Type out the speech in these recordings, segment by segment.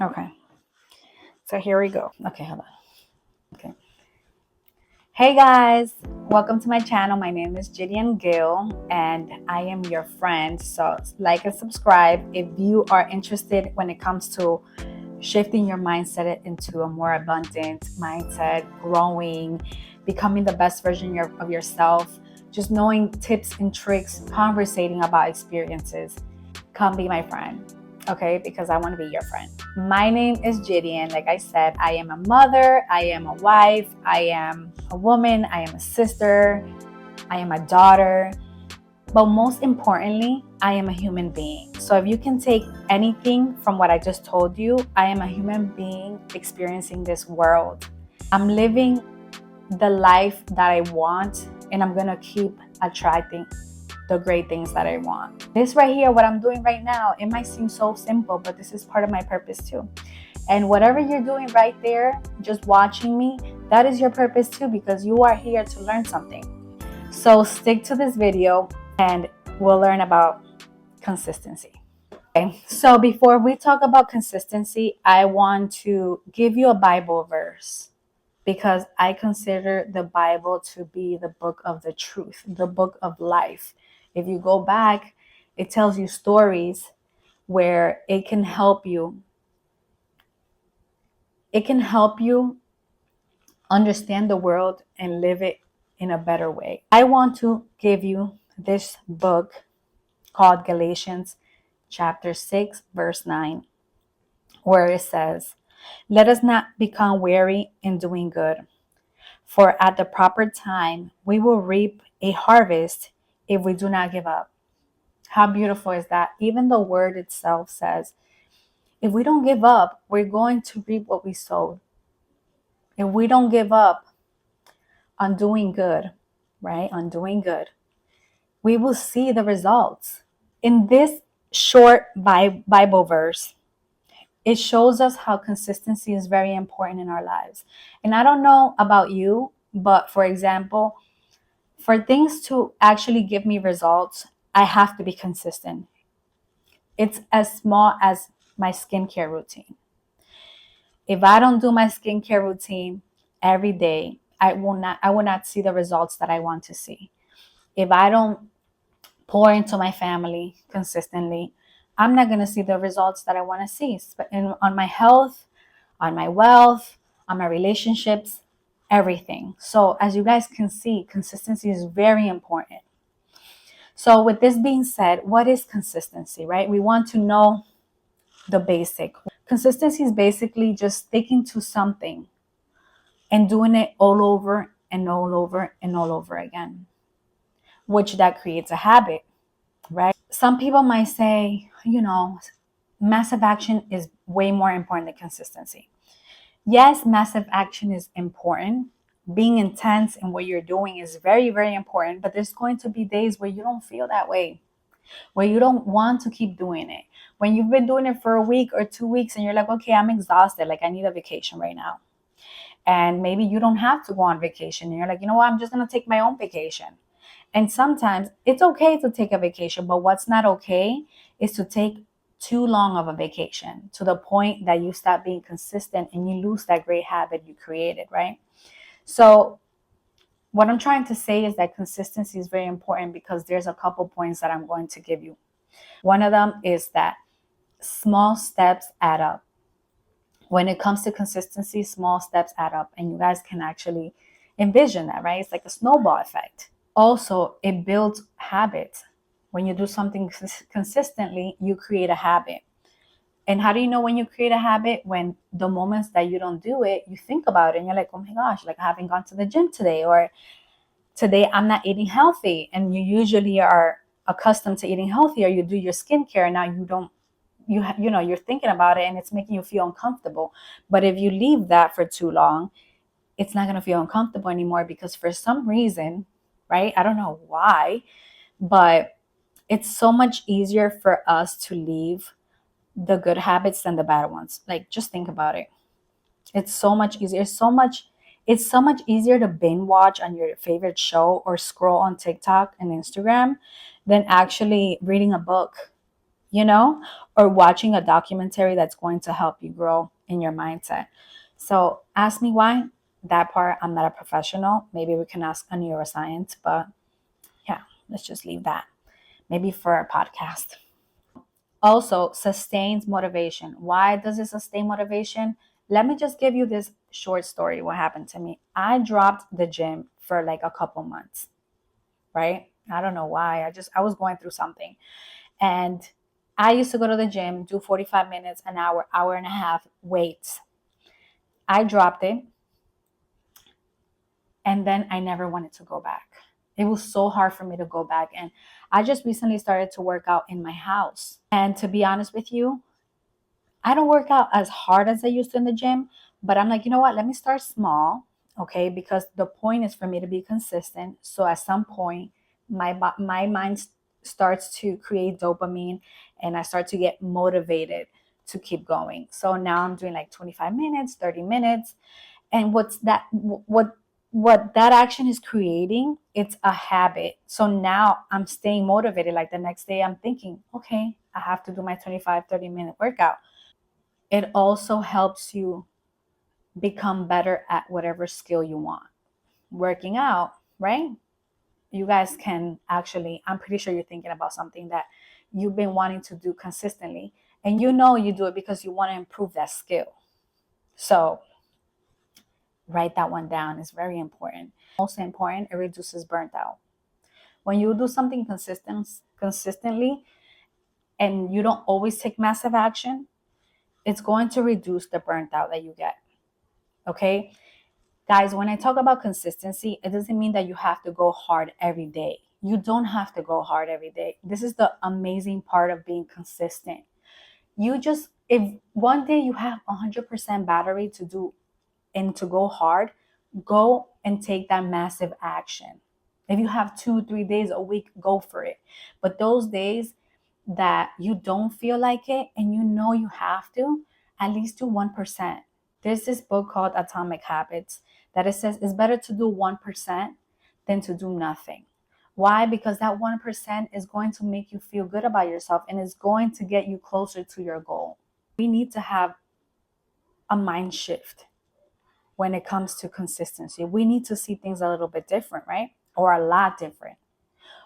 Okay, so here we go. Okay, hold on. Okay. Hey guys, welcome to my channel. My name is Gideon Gill and I am your friend. So like and subscribe if you are interested when it comes to shifting your mindset into a more abundant mindset, growing, becoming the best version of yourself, just knowing tips and tricks, conversating about experiences. Come be my friend, okay? Because I want to be your friend. My name is Gideon. Like I said, I am a mother, I am a wife, I am a woman, I am a sister, I am a daughter. But most importantly, I am a human being. So if you can take anything from what I just told you, I am a human being experiencing this world. I'm living the life that I want, and I'm going to keep attracting the great things that I want. This right here, what I'm doing right now, it might seem so simple, but this is part of my purpose too. And whatever you're doing right there, just watching me, that is your purpose too, because you are here to learn something. So stick to this video and we'll learn about consistency. Okay, so before we talk about consistency, I want to give you a Bible verse because I consider the Bible to be the book of the truth, the book of life. If you go back, it tells you stories where it can help you. It can help you understand the world and live it in a better way. I want to give you this book called Galatians chapter 6, verse 9, where it says, "Let us not become weary in doing good, for at the proper time we will reap a harvest if we do not give up." How beautiful is that? Even the word itself says, if we don't give up, we're going to reap what we sowed. If we don't give up on doing good, right? On doing good, we will see the results. In this short Bible verse, it shows us how consistency is very important in our lives. And I don't know about you, but for example, for things to actually give me results, I have to be consistent. It's as small as my skincare routine. If I don't do my skincare routine every day, I will not see the results that I want to see. If I don't pour into my family consistently, I'm not going to see the results that I want to see on my health, on my wealth, on my relationships, everything. So, as you guys can see, consistency is very important. So, with this being said, what is consistency, right? We want to know the basic. Consistency is basically just sticking to something and doing it all over and all over and all over again, which that creates a habit, right? Some people might say, massive action is way more important than consistency. Yes, massive action is important. Being intense in what you're doing is very, very important, but there's going to be days where you don't feel that way, where you don't want to keep doing it. When you've been doing it for a week or 2 weeks and you're like, okay, I'm exhausted, like I need a vacation right now. And maybe you don't have to go on vacation. And you're like, you know what, I'm just going to take my own vacation. And sometimes it's okay to take a vacation, but what's not okay is to take too long of a vacation to the point that you stop being consistent and you lose that great habit you created, right? So, what I'm trying to say is that consistency is very important because there's a couple points that I'm going to give you. One of them is that small steps add up. When it comes to consistency, small steps add up, and you guys can actually envision that, right? It's like a snowball effect. Also, it builds habits. When you do something consistently, you create a habit. And how do you know when you create a habit? When the moments that you don't do it, you think about it and you're like, oh my gosh, like I haven't gone to the gym today, or today I'm not eating healthy. And you usually are accustomed to eating healthy, or you do your skincare. Now you don't, you're thinking about it and it's making you feel uncomfortable. But if you leave that for too long, it's not going to feel uncomfortable anymore because for some reason, right? I don't know why, but it's so much easier for us to leave the good habits than the bad ones. Like just think about it. It's so much easier. It's so much easier to binge watch on your favorite show or scroll on TikTok and Instagram than actually reading a book. or watching a documentary that's going to help you grow in your mindset. So ask me why. That part, I'm not a professional. Maybe we can ask a neuroscience, but yeah, let's just leave that. Maybe for a podcast. Also, sustains motivation. Why does it sustain motivation? Let me just give you this short story. What happened to me? I dropped the gym for like a couple months, right? I don't know why. I was going through something. And I used to go to the gym, do 45 minutes, an hour, hour and a half weights. I dropped it. And then I never wanted to go back. It was so hard for me to go back. And I just recently started to work out in my house. And to be honest with you, I don't work out as hard as I used to in the gym, but I'm like, you know what? Let me start small, okay? Because the point is for me to be consistent. So at some point, my mind starts to create dopamine, and I start to get motivated to keep going. So now I'm doing like 25 minutes, 30 minutes, and what that action is creating, it's a habit. So now I'm staying motivated. Like the next day I'm thinking, okay, I have to do my 25, 30-minute workout. It also helps you become better at whatever skill you want. Working out, right? You guys can actually, I'm pretty sure you're thinking about something that you've been wanting to do consistently, and you do it because you want to improve that skill. So write that one down. It's very important. Most important, it reduces burnt out. When you do something consistently and you don't always take massive action, it's going to reduce the burnt out that you get. Okay? Guys, when I talk about consistency, it doesn't mean that you have to go hard every day. You don't have to go hard every day. This is the amazing part of being consistent. If one day you have 100% battery to do and to go hard, go and take that massive action. If you have 2-3 days a week, go for it. But those days that you don't feel like it and you have to, at least do 1%. There's this book called Atomic Habits that it says it's better to do 1% than to do nothing. Why? Because that 1% is going to make you feel good about yourself and is going to get you closer to your goal. We need to have a mind shift when it comes to consistency. We need to see things a little bit different, right? Or a lot different.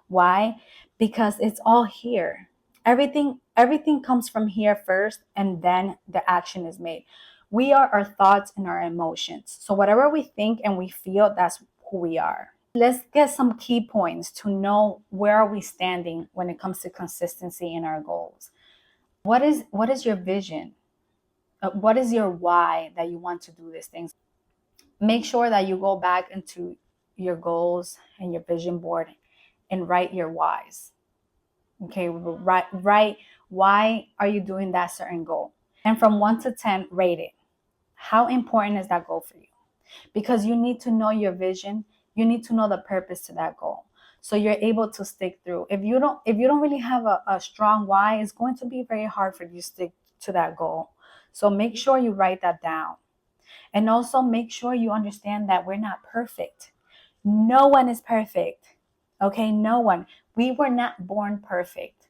Why? Because it's all here. Everything comes from here first, and then the action is made. We are our thoughts and our emotions. So whatever we think and we feel, that's who we are. Let's get some key points to know where are we standing when it comes to consistency in our goals. What is your vision? What is your why that you want to do these things? Make sure that you go back into your goals and your vision board and write your whys. Okay, write why are you doing that certain goal? And from 1 to 10, rate it. How important is that goal for you? Because you need to know your vision, you need to know the purpose to that goal. So you're able to stick through. If you don't really have a strong why, it's going to be very hard for you to stick to that goal. So make sure you write that down. And also make sure you understand that we're not perfect. No one is perfect. Okay, no one. We were not born perfect.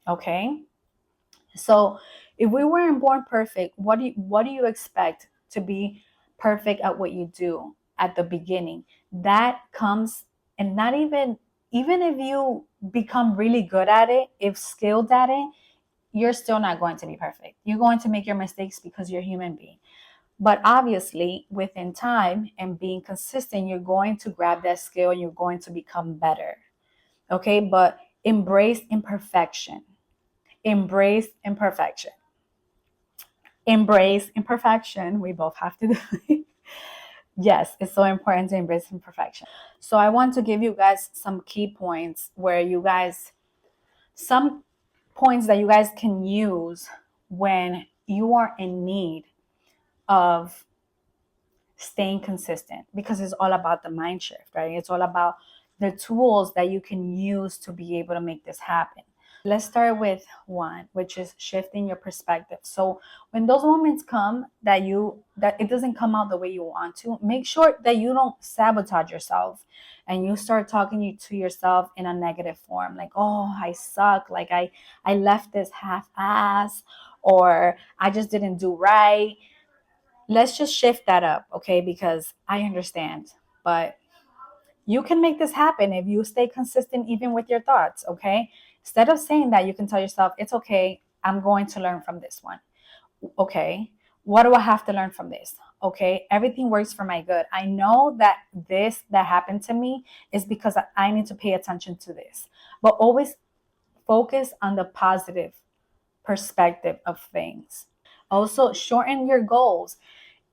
Okay? So if we weren't born perfect, what do you expect to be perfect at what you do at the beginning? That comes, and not even if you become really good at it, if skilled at it, you're still not going to be perfect. You're going to make your mistakes because you're a human being. But obviously, within time and being consistent, you're going to grab that skill and you're going to become better. Okay, but embrace imperfection. Embrace imperfection. Embrace imperfection. We both have to do it. Yes, it's so important to embrace imperfection. So I want to give you guys some key points some points that you guys can use when you are in need of staying consistent, because it's all about the mind shift, right? It's all about the tools that you can use to be able to make this happen. Let's start with one, which is shifting your perspective. So when those moments come that it doesn't come out the way you want to, make sure that you don't sabotage yourself and you start talking to yourself in a negative form, like, oh, I suck, like I left this half ass, or I just didn't do right. Let's just shift that up, okay? Because I understand, but you can make this happen if you stay consistent even with your thoughts, okay? Instead of saying that, you can tell yourself, it's okay, I'm going to learn from this one. Okay, what do I have to learn from this? Okay, everything works for my good. I know that this that happened to me is because I need to pay attention to this. But always focus on the positive perspective of things. Also, shorten your goals.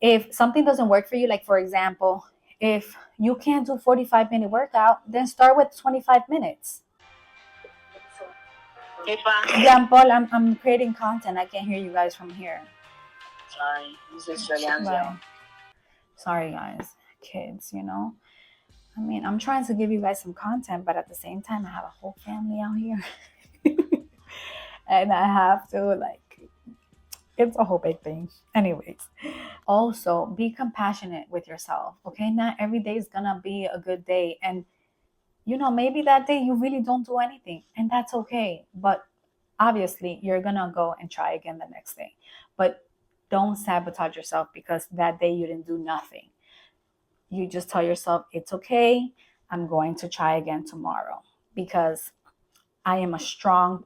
If something doesn't work for you, like for example, if you can't do 45-minute workout, then start with 25 minutes. Jean Paul, I'm creating content. I can't hear you guys from here. Sorry, this is Julian. Bye. Sorry, guys. Kids, you know. I mean, I'm trying to give you guys some content, but at the same time, I have a whole family out here. And I have to, like, it's a whole big thing. Anyways, also be compassionate with yourself, okay? Not every day is gonna be a good day. And, you know, maybe that day you really don't do anything, and that's okay. But obviously, you're gonna go and try again the next day. But don't sabotage yourself because that day you didn't do nothing. You just tell yourself, it's okay, I'm going to try again tomorrow because I am a strong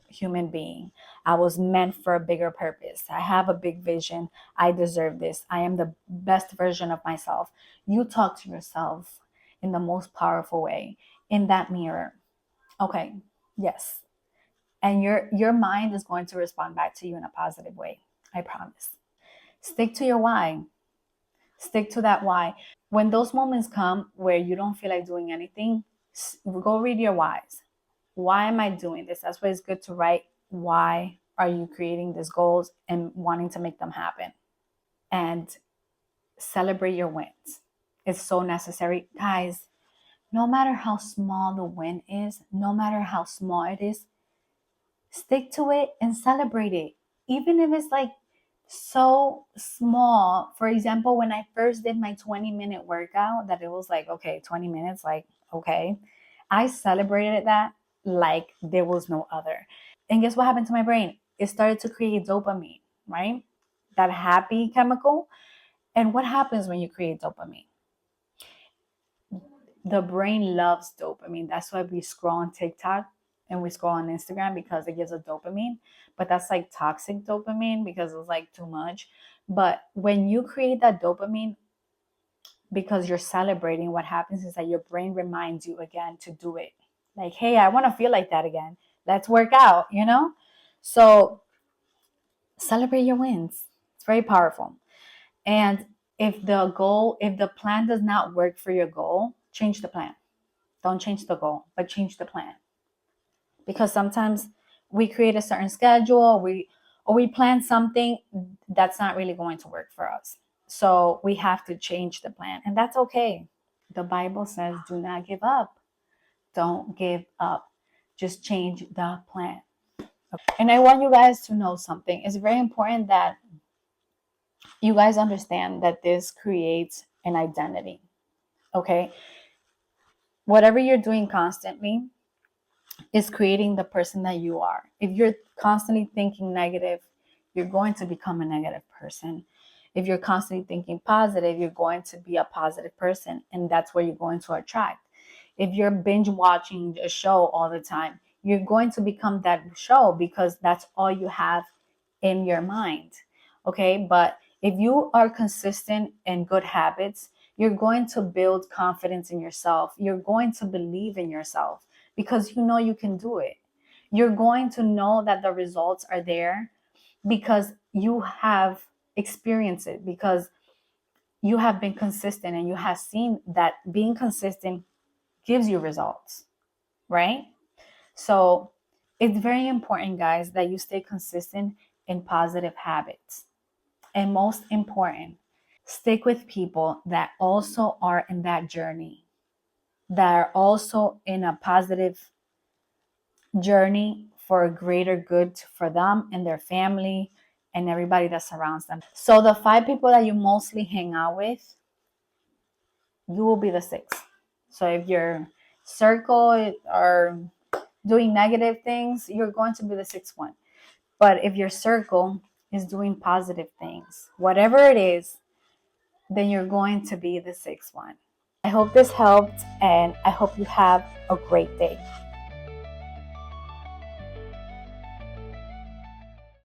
human being. I was meant for a bigger purpose. I have a big vision. I deserve this. I am the best version of myself. You talk to yourself in the most powerful way in that mirror. Okay, yes. And your mind is going to respond back to you in a positive way. I promise. Stick to your why. Stick to that why. When those moments come where you don't feel like doing anything, go read your whys. Why am I doing this? That's why it's good to write, why are you creating these goals and wanting to make them happen? And celebrate your wins. It's so necessary. Guys, no matter how small the win is, no matter how small it is, stick to it and celebrate it. Even if it's like so small. For example, when I first did my 20-minute workout, that it was like, okay, 20 minutes, like, okay. I celebrated that like there was no other. And guess what happened to my brain? It started to create dopamine, right? That happy chemical. And what happens when you create dopamine? The brain loves dopamine. That's why we scroll on TikTok and we scroll on Instagram because it gives us dopamine. But that's like toxic dopamine because it's like too much. But when you create that dopamine because you're celebrating, what happens is that your brain reminds you again to do it. Like, hey, I want to feel like that again. Let's work out, you know? So celebrate your wins. It's very powerful. And if the plan does not work for your goal, change the plan. Don't change the goal, but change the plan. Because sometimes we create a certain schedule, we plan something that's not really going to work for us. So we have to change the plan, and that's okay. The Bible says, do not give up. Don't give up. Just change the plan. And I want you guys to know something. It's very important that you guys understand that this creates an identity. Okay? Whatever you're doing constantly is creating the person that you are. If you're constantly thinking negative, you're going to become a negative person. If you're constantly thinking positive, you're going to be a positive person, and that's where you're going to attract. If you're binge watching a show all the time, you're going to become that show because that's all you have in your mind. Okay, but if you are consistent in good habits, you're going to build confidence in yourself. You're going to believe in yourself because you know you can do it. You're going to know that the results are there because you have experienced it, because you have been consistent and you have seen that being consistent gives you results, right? So it's very important, guys, that you stay consistent in positive habits. And most important, stick with people that also are in that journey, that are also in a positive journey for a greater good for them and their family and everybody that surrounds them. So the 5 people that you mostly hang out with, you will be the 6th. So if your circle are doing negative things, you're going to be the 6th one. But if your circle is doing positive things, whatever it is, then you're going to be the 6th one. I hope this helped, and I hope you have a great day.